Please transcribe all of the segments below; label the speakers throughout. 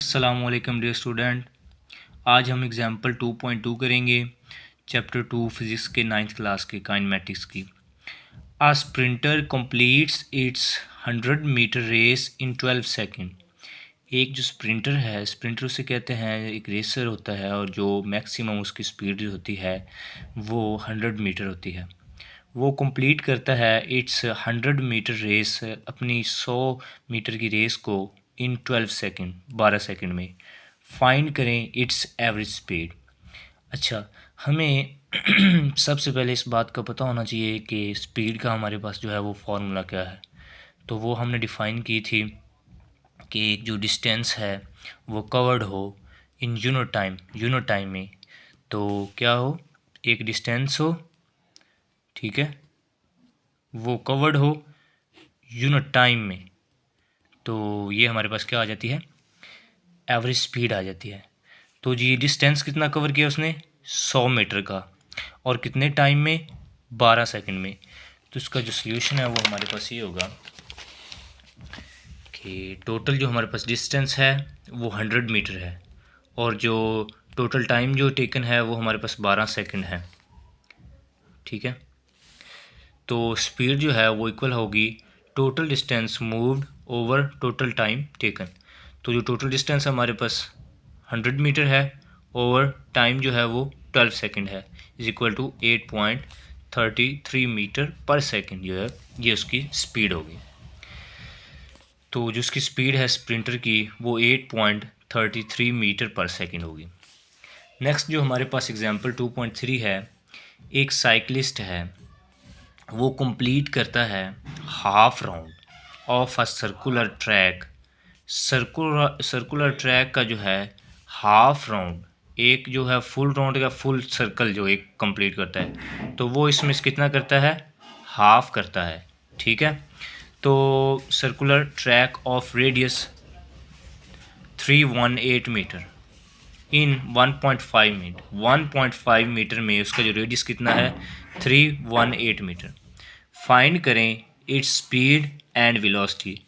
Speaker 1: अस्सलामुअलैकुम dear student. आज हम एग्जाम्पल 2.2 करेंगे चैप्टर 2 फिज़िक्स के 9th क्लास के काइनेमेटिक्स की। A sprinter completes its 100 meter race in 12 second. एक जो स्प्रिंटर है, स्प्रिंटर उसे कहते हैं, एक रेसर होता है और जो मैक्सिमम उसकी स्पीड जो होती है वो 100 मीटर होती है। वो कंप्लीट करता है इट्स 100 मीटर रेस, अपनी 100 मीटर की रेस को इन 12 सेकंड, 12 सेकंड में। फाइंड करें इट्स एवरेज स्पीड। अच्छा, हमें सबसे पहले इस बात का पता होना चाहिए कि स्पीड का हमारे पास जो है वो फार्मूला क्या है। तो वो हमने डिफ़ाइन की थी कि एक जो डिस्टेंस है वो कवर्ड हो इन यूनिट टाइम में। तो क्या हो, एक डिस्टेंस हो, ठीक है, वो कवर्ड हो यूनिट टाइम में, तो ये हमारे पास क्या आ जाती है, एवरेज स्पीड आ जाती है। तो जी डिस्टेंस कितना कवर किया उसने, 100 मीटर का, और कितने टाइम में, 12 सेकंड में। तो इसका जो सॉल्यूशन है वो हमारे पास ये होगा कि टोटल जो हमारे पास डिस्टेंस है वो 100 मीटर है और जो टोटल टाइम जो टेकन है वो हमारे पास 12 सेकंड है, ठीक है। तो स्पीड जो है वो इक्वल होगी total distance moved over total time taken. तो जो टोटल डिस्टेंस हमारे पास 100 मीटर है, ओवर टाइम जो है वो 12 सेकंड है, इज इक्वल टू 8.33 मीटर पर सेकंड जो है ये उसकी स्पीड होगी। तो जो उसकी स्पीड है स्प्रिंटर की वो 8.33 मीटर पर सेकंड होगी। नेक्स्ट जो हमारे पास एग्जांपल 2.3 है, एक साइकिलिस्ट है, वो कंप्लीट करता है half round of a circular track. Circular track का जो है हाफ राउंड, एक जो है फुल राउंड का फुल सर्कल जो एक कंप्लीट करता है, तो वो इसमें कितना करता है, हाफ करता है, ठीक है। तो circular track of radius 318 metre in 1.5 metre में उसका जो रेडियस कितना है, 318 मीटर। फाइंड करें इट्स स्पीड एंड वेलोसिटी।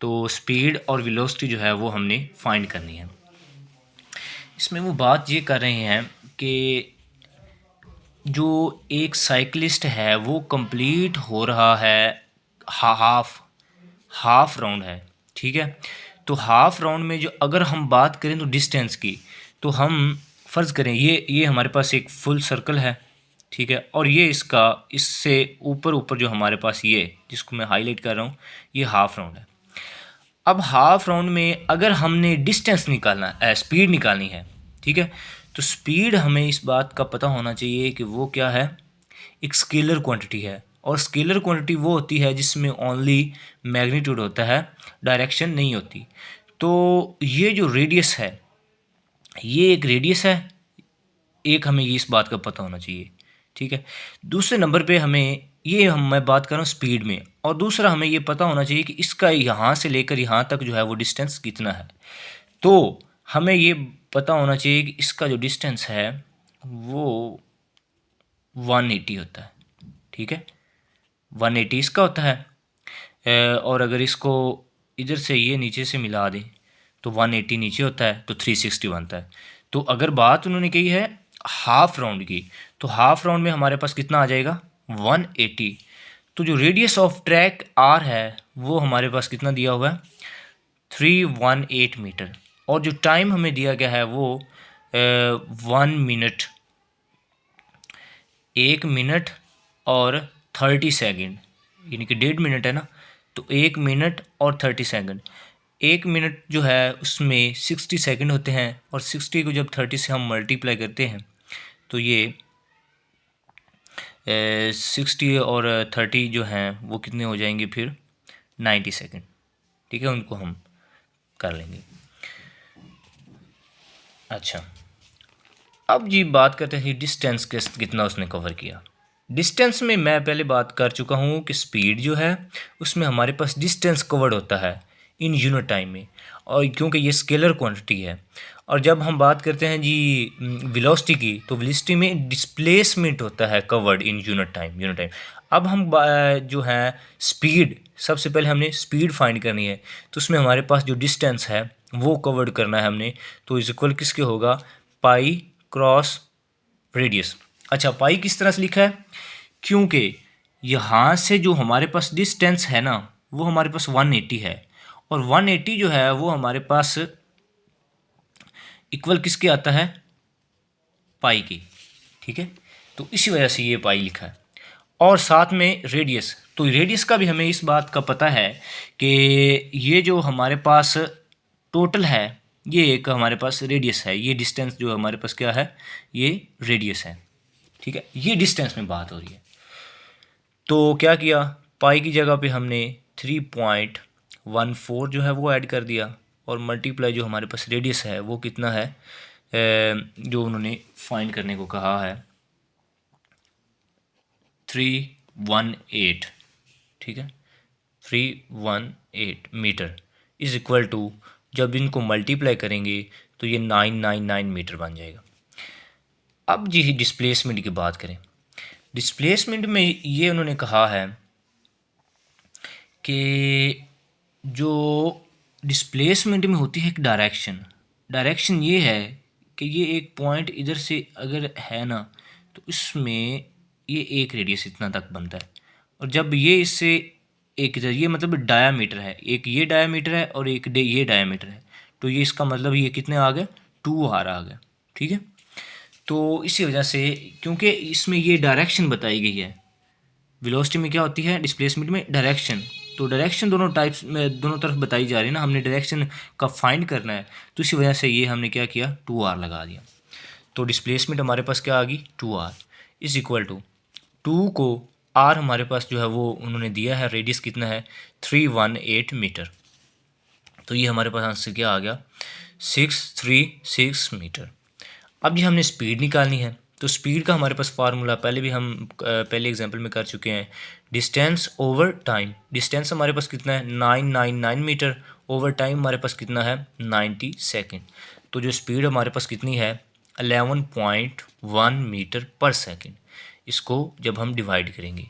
Speaker 1: तो स्पीड और वेलोसिटी जो है वो हमने फाइंड करनी है। इसमें वो बात ये कर रहे हैं कि जो एक साइकिलिस्ट है वो कंप्लीट हो रहा है हाफ राउंड है, ठीक है। तो हाफ राउंड में जो अगर हम बात करें तो डिस्टेंस की, तो हम फ़र्ज़ करें ये हमारे पास एक फुल सर्कल है, ठीक है, और ये इसका इससे ऊपर जो हमारे पास ये जिसको मैं हाईलाइट कर रहा हूँ ये हाफ राउंड है। अब हाफ राउंड में अगर हमने डिस्टेंस निकालना स्पीड निकालनी है, ठीक है, तो स्पीड हमें इस बात का पता होना चाहिए कि वो क्या है, एक स्केलर क्वांटिटी है। और स्केलर क्वांटिटी वो होती है जिसमें ओनली मैग्नीट्यूड होता है, डायरेक्शन नहीं होती। तो ये जो रेडियस है ये एक रेडियस है, एक हमें इस बात का पता होना चाहिए, ठीक है। दूसरे नंबर पे हमें मैं बात कर रहा हूँ स्पीड में, और दूसरा हमें ये पता होना चाहिए कि इसका यहाँ से लेकर यहाँ तक जो है वो डिस्टेंस कितना है। तो हमें ये पता होना चाहिए कि इसका जो डिस्टेंस है वो 180 होता है, ठीक है, 180 इसका होता है। और अगर इसको इधर से ये नीचे से मिला दें तो 180 नीचे होता है तो 360 बनता है। तो अगर बात उन्होंने कही है हाफ राउंड की, तो हाफ राउंड में हमारे पास कितना आ जाएगा, 180। तो जो रेडियस ऑफ ट्रैक आर है वो हमारे पास कितना दिया हुआ है, 318 मीटर, और जो टाइम हमें दिया गया है वो 1 मिनट, 1 मिनट और 30 सेकेंड, यानी कि 1.5 मिनट है ना, तो 1 मिनट और 30 सेकेंड। 1 मिनट जो है उसमें 60 सेकेंड होते हैं, और 60 को जब 30 से हम मल्टीप्लाई करते हैं तो ये 60 और 30 जो हैं वो कितने हो जाएंगे फिर 90 सेकेंड, ठीक है, उनको हम कर लेंगे। अच्छा, अब जी बात करते हैं डिस्टेंस कितना उसने कवर किया। डिस्टेंस में मैं पहले बात कर चुका हूँ कि स्पीड जो है उसमें हमारे पास डिस्टेंस कवर्ड होता है इन यूनिट टाइम में, और क्योंकि ये स्केलर क्वांटिटी है। और जब हम बात करते हैं जी वेलोसिटी की, तो वेलोसिटी में डिस्प्लेसमेंट होता है कवर्ड इन यूनिट टाइम। अब हम जो है स्पीड, सबसे पहले हमने स्पीड फाइंड करनी है, तो उसमें हमारे पास जो डिस्टेंस है वो कवर्ड करना है हमने, तो इज इक्वल किसके होगा, पाई क्रॉस रेडियस। अच्छा, पाई किस तरह से लिखा है, क्योंकि यहाँ से जो हमारे पास डिस्टेंस है ना वो हमारे पास 180 है, और 180 जो है वो हमारे पास इक्वल किसके आता है, पाई की। ठीक है, तो इसी वजह से ये पाई लिखा है। और साथ में रेडियस, तो रेडियस का भी हमें इस बात का पता है कि ये जो हमारे पास टोटल है, ये एक हमारे पास रेडियस है, ये डिस्टेंस जो हमारे पास क्या है, ये रेडियस है। ठीक है, ये डिस्टेंस में बात हो रही है। तो क्या किया, पाई की जगह पे हमने 3.14 जो है वो ऐड कर दिया, और मल्टीप्लाई जो हमारे पास रेडियस है वो कितना है, जो उन्होंने फाइंड करने को कहा है 318। ठीक है, 318 मीटर इज इक्वल टू, जब इनको मल्टीप्लाई करेंगे तो ये 999 मीटर बन जाएगा। अब जी डिस्प्लेसमेंट की बात करें, डिस्प्लेसमेंट में ये उन्होंने कहा है कि जो डिस्प्लेसमेंट में होती है एक डायरेक्शन ये है कि ये एक पॉइंट इधर से अगर है ना, तो इसमें ये एक रेडियस इतना तक बनता है, और जब ये इससे एक इधर, ये मतलब डायामीटर है, एक ये डायामीटर है और एक ये डायामीटर है, तो ये इसका मतलब ये कितने आ गए, 2r आ गए। ठीक है, तो इसी वजह से, क्योंकि इसमें ये डायरेक्शन बताई गई है, वेलोसिटी में क्या होती है, डिस्प्लेसमेंट में डायरेक्शन, तो डायरेक्शन दोनों टाइप्स में, दोनों तरफ बताई जा रही है ना, हमने डायरेक्शन का फाइंड करना है, तो इसी वजह से ये हमने क्या किया, 2r लगा दिया। तो डिस्प्लेसमेंट हमारे पास क्या आ गई, 2r इज इक्वल टू 2 को r हमारे पास जो है वो उन्होंने दिया है, रेडियस कितना है 318 मीटर, तो ये हमारे पास आंसर क्या आ गया 636 मीटर। अब ये हमने स्पीड निकालनी है, तो स्पीड का हमारे पास फार्मूला पहले भी हम पहले एग्जांपल में कर चुके हैं, डिस्टेंस ओवर टाइम, डिस्टेंस हमारे पास कितना है 999 मीटर, ओवर टाइम हमारे पास कितना है 90 सेकेंड, तो जो स्पीड हमारे पास कितनी है 11.1 मीटर पर सेकेंड, इसको जब हम डिवाइड करेंगे।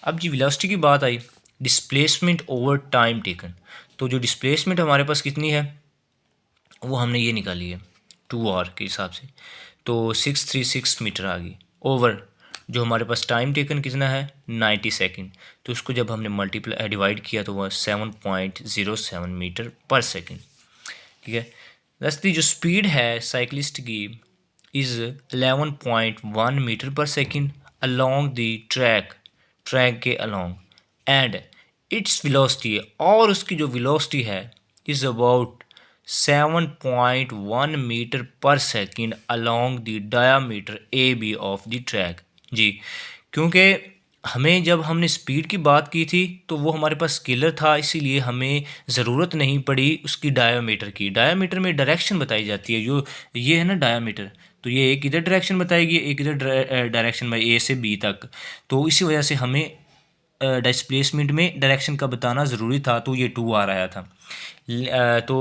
Speaker 1: अब जी वेलोसिटी की बात आई, डिस्प्लेसमेंट ओवर टाइम टेकन, तो जो डिस्प्लेसमेंट हमारे पास कितनी है वो हमने ये निकाली है 2r के हिसाब से, तो 636 मीटर आ गई, ओवर जो हमारे पास टाइम टेकन कितना है 90 सेकेंड, तो उसको जब हमने मल्टीप्लाई डिवाइड किया तो वह 7.07 मीटर पर सेकेंड। ठीक है, दसती जो स्पीड है साइकिलिस्ट की is 11.1 meter per second along the track के अलॉन्ग, एंड इट्स वेलोसिटी, और उसकी जो वेलोसिटी है is about 7.1 meter per second along the diameter AB of the track. जी, क्योंकि हमें जब हमने स्पीड की बात की थी तो वो हमारे पास स्केलर था, इसीलिए हमें ज़रूरत नहीं पड़ी उसकी डायामीटर की। डायामीटर में डायरेक्शन बताई जाती है, जो ये है ना डायामीटर, तो ये एक इधर डायरेक्शन बताएगी, एक इधर डायरेक्शन में A से B तक, तो इसी वजह से हमें डिस्प्लेसमेंट में डायरेक्शन का बताना ज़रूरी था, तो ये 2r आया था। तो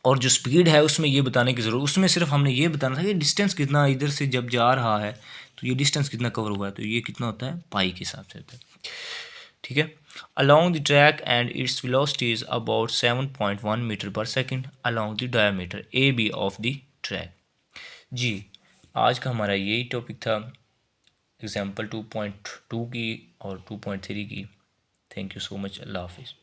Speaker 1: और जो स्पीड है उसमें ये बताने की ज़रूरत, उसमें सिर्फ हमने ये बताना था कि डिस्टेंस कितना इधर से जब जा रहा है तो ये डिस्टेंस कितना कवर हुआ है, तो ये कितना होता है पाई के हिसाब से होता है। ठीक है, along the track and its velocity is about 7.1 meter per second along the diameter AB of the track. जी, आज का हमारा यही टॉपिक था, एग्जाम्पल 2.2 की और 2.3 की। थैंक यू सो मच, अल्लाह हाफिज़।